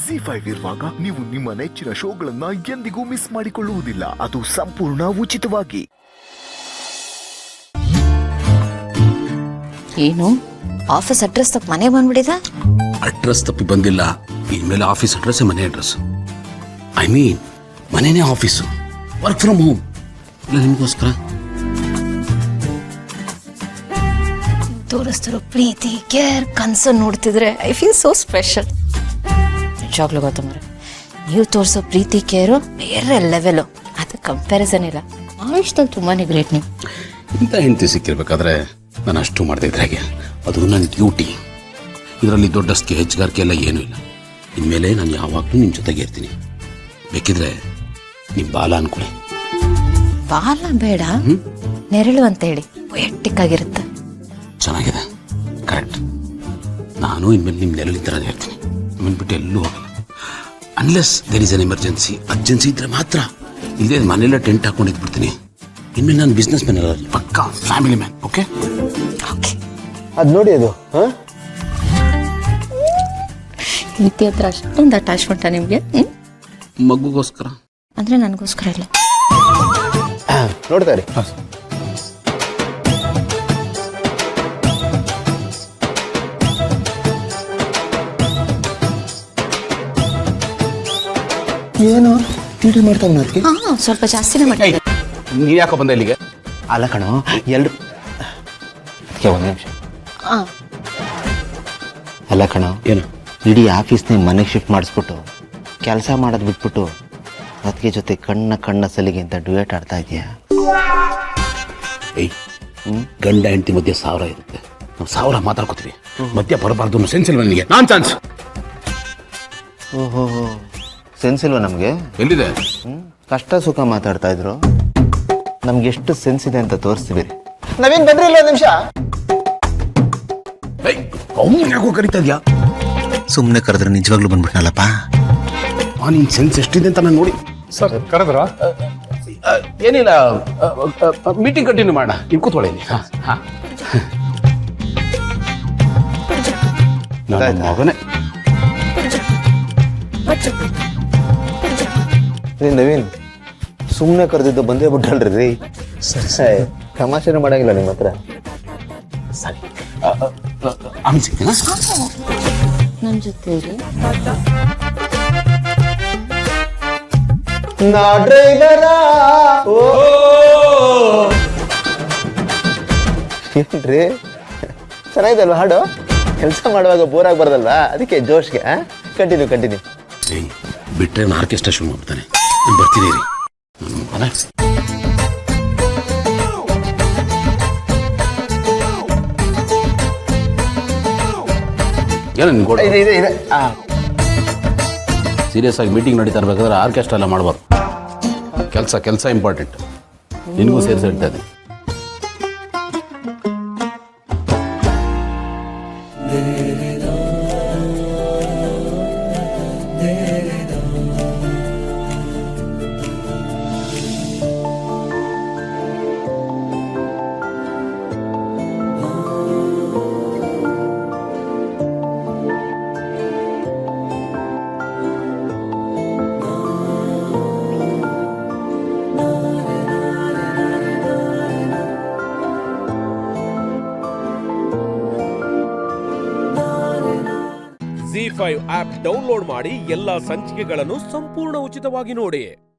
ZEE5 ಇರುವಾಗ ನೀವು ನಿಮ್ಮ ನೆಚ್ಚಿನ ಶೋಗಳನ್ನ ಎಂದಿಗೂ ಮಿಸ್ ಮಾಡಿಕೊಳ್ಳುವುದಿಲ್ಲ. ಅದು ಸಂಪೂರ್ಣ ಉಚಿತವಾಗಿ. ಏನು ಆಫೀಸ್ ಅಡ್ರೆಸ್ ತಪ್ಪು ಮನೆ ಬಂದ್ಬಿಟ್ಟಿದ? ಅಡ್ರೆಸ್ ತಪ್ಪಿ ಬಂದಿಲ್ಲ. ಇನ್ಮೇಲೆ ಆಫೀಸ್ ಅಡ್ರೆಸ್ ಮನೆ ಅಡ್ರೆಸ್. ಐ ಮೀನ್ ಮನೆನೇ ಆಫೀಸು. Work from home. ಇಲ್ಲ ನಿಮಗೋಸ್ಕರ ತೋರಿಸ್ತಿರೋ ಪ್ರೀತಿ, ಕೇರ್, ಕನ್ಸರ್ನ್ ನೋಡ್ತಿದ್ರೆ ಐ ಫೀಲ್ ಸೋ ಸ್ಪೆಷಲ್. ನಿಜವಾಗ್ಲೂ ಗೊತ್ತಂದ್ರೆ ನೀವು ತೋರಿಸೋ ಪ್ರೀತಿ ಕೇರು ಬೇರೆ ಲೆವೆಲು. ಅದು ಕಂಪ್ಯಾರಿಸನ್ ಇಲ್ಲ. ಇಷ್ಟಲ್ಲಿ ತುಂಬಾನೇ ಗ್ರೇಟ್ ನೀವು. ಇಂಥ ಹೆಂಡತಿ ಸಿಕ್ಕಿರ್ಬೇಕಾದ್ರೆ ನಾನು ಅಷ್ಟು ಮಾಡದೇ ಇದ್ರೆ ಹಾಗೆ. ಅದು ನನ್ನ ಡ್ಯೂಟಿ. ಇದರಲ್ಲಿ ದೊಡ್ಡಸ್ಗೆ ಹೆಚ್ಚುಗಾರಿಕೆ ಎಲ್ಲ ಏನೂ ಇಲ್ಲ. ಇನ್ಮೇಲೆ ನಾನು ಯಾವಾಗಲೂ ನಿಮ್ಮ ಜೊತೆಗೆ ಇರ್ತೀನಿ. ಬೇಕಿದ್ರೆ ನಿಮ್ಮ ಬಾಲ ಅನ್ಕೊಳ್ಳಿ. ಬಾಲ ಬೇಡ, ನೆರಳು ಅಂತ ಹೇಳಿ. ವೈಯಕ್ಟಿಕ್ ಆಗಿರುತ್ತೆ. ಚೆನ್ನಾಗಿದೆ, ಕರೆಕ್ಟ್. ನಾನು ಇನ್ಮೇಲೆ ನಿಮ್ಮ ನೆರಳಿನ ಥರನೇ ಇರ್ತೀನಿ. ನಿಮ್ಮನ್ನು ಬಿಟ್ಟು ಎಲ್ಲೂ ಹೋಗಲ್ಲ. Unless there is an emergency. Urgency ಇದ್ರೆ ಮಾತ್ರ. ಇಲ್ಲದೆ ಮನೆಯಲ್ಲ ಟೆಂಟ್ ಹಾಕೊಂಡಿದ್ದು ಬಿಡ್ತೀನಿ. ಇನ್ಮೇಲೆ ನಾನು ಬಿಸ್ನೆಸ್ ಮ್ಯಾನ್ ಅಲ್ಲ, ಪಕ್ಕಾ ಫ್ಯಾಮಿಲಿ ಮ್ಯಾನ್. Okay okay. ಅದು ನೋಡಿ, ಅದು ಪ್ರೀತಿ ಹತ್ರ ಅಷ್ಟೊಂದು ಅಟ್ಯಾಚ್ಮೆಂಟ ನಿಮಗೆ? ಮಗುಗೋಸ್ಕರ ಅಂದರೆ ನನಗೋಸ್ಕರ ಇಲ್ಲ. ನೋಡ್ತಾರೆ. ಏನು ಟಿಟಿ ಮಾಡ್ತಾವ? ಅದಕ್ಕೆ ಹಾಂ, ಸ್ವಲ್ಪ ಜಾಸ್ತಿನೇ ಮಾಡಿ. ನೀನು ಯಾಕೋ ಬಂದ ಇಲ್ಲಿಗೆ? ಅಲ್ಲ ಕಣೋ, ಎಲ್ರು ಅದಕ್ಕೆ ಒಂದು ನಿಮಿಷ. ಹಾಂ, ಅಲ್ಲ ಕಣೋ, ಏನು ಇಡೀ ಆಫೀಸ್ನೇ ಮನೆಗೆ ಶಿಫ್ಟ್ ಮಾಡಿಸ್ಬಿಟ್ಟು ಕೆಲಸ ಮಾಡೋದು ಬಿಟ್ಬಿಟ್ಟು ಅದಕ್ಕೆ ಜೊತೆ ಕಣ್ಣ ಸಲಿಗೆ ಅಂತ ಡ್ಯೂಯೇಟ್ ಆಡ್ತಾ ಇದೆಯಾ? ಏಯ್, ಗಂಡ ಹೆಂಡತಿ ಮಧ್ಯೆ 1000 ಇರುತ್ತೆ. ನಾವು 1000 ಮಾತಾಡ್ಕೋತೀವಿ. ಮಧ್ಯ ಬರಬಾರ್ದು ಅನ್ನೋ ಸೆನ್ಸ್ ಇಲ್ವ ನನಗೆ? ನಾನ್ ಚಾನ್ಸ್. ಓಹೋ, ಸೆನ್ಸ್ ಇಲ್ವಾ ನಮಗೆ? ಎಲ್ಲಿದೆ? ಕಷ್ಟ ಸುಖ ಮಾತಾಡ್ತಾ ಇದ್ರು. ನಮ್ಗೆ ಎಷ್ಟು ಸೆನ್ಸ್ ಇದೆ ಅಂತ ತೋರಿಸ್ತೀವಿ. ನಾವೇನು ಬಂದ್ರಿ ಇಲ್ಲ ಒಂದು ನಿಮಿಷ. ಅವ್ನು ಯಾಕೋ ಕರಿತಾ ಇದೆಯಾ? ಸುಮ್ಮನೆ ಕರೆದ್ರೆ ನಿಜವಾಗ್ಲೂ ಬಂದ್ಬಿಟ್ನಲ್ಲಪ್ಪ. ನಿನ್ ಸೆನ್ಸ್ ಎಷ್ಟಿದೆ ಅಂತ ನಾನು ನೋಡಿ. ಸರ್ ಕರೆದ್ರ? ಏನಿಲ್ಲ, ಮೀಟಿಂಗ್ ಕಂಟಿನ್ಯೂ ಮಾಡೋಣ. ನೀವು ಕೂತ್ಕೊಳ್ಳಿ. ನನ್ನ ಮಗನೇ. ರೀ ನವೀನ್, ಸುಮ್ಮನೆ ಕರೆದಿದ್ದು ಬಂದೇ ಬಿಟ್ಟಲ್ರಿ ರೀ. ಸರಿ, ತಮಾಷೆನೂ ಮಾಡಂಗಿಲ್ಲ ನಿಮ್ಮ ಹತ್ರ. ಸರಿ, ಆಮೇಲೆ ಸಿಗ್ತೀನಾ? ನನ್ನ ಜೊತೆ ಇರಿ. ಏನ್ರಿ, ಚೆನ್ನಾಗಿದೆ ಅಲ್ವಾ ಹಾಡು? ಕೆಲಸ ಮಾಡುವಾಗ ಬೋರ್ ಆಗ್ಬಾರ್ದಲ್ವಾ? ಅದಕ್ಕೆ ಜೋಶ್ಗೆ. ಕಂಟಿನ್ಯೂ. ಬಿಟ್ಟರೆ ನಾನು ಆರ್ಕೆಸ್ಟ್ರಾ ಶುರು ಮಾಡ್ತಾನೆ. ನಾನು ಬರ್ತೀನಿ ರೀ. ಸೀರಿಯಸ್ ಆಗಿ ಮೀಟಿಂಗ್ ನಡೀತಾ ಇರ್ಬೇಕಾದ್ರೆ ಆರ್ಕೆಸ್ಟ್ರಾ ಎಲ್ಲ ಮಾಡಬಾರ್ದು. ಕೆಲಸ ಇಂಪಾರ್ಟೆಂಟ್. ನಿನಗೂ ಸೇರಿಸಿ ಹೇಳ್ತಾ ಇದ್ದೀನಿ. ZEE5 ಆಪ್ ಡೌನ್ಲೋಡ್ ಮಾಡಿ ಎಲ್ಲಾ ಸಂಚಿಕೆಗಳನ್ನು ಸಂಪೂರ್ಣ ಉಚಿತವಾಗಿ ನೋಡಿ.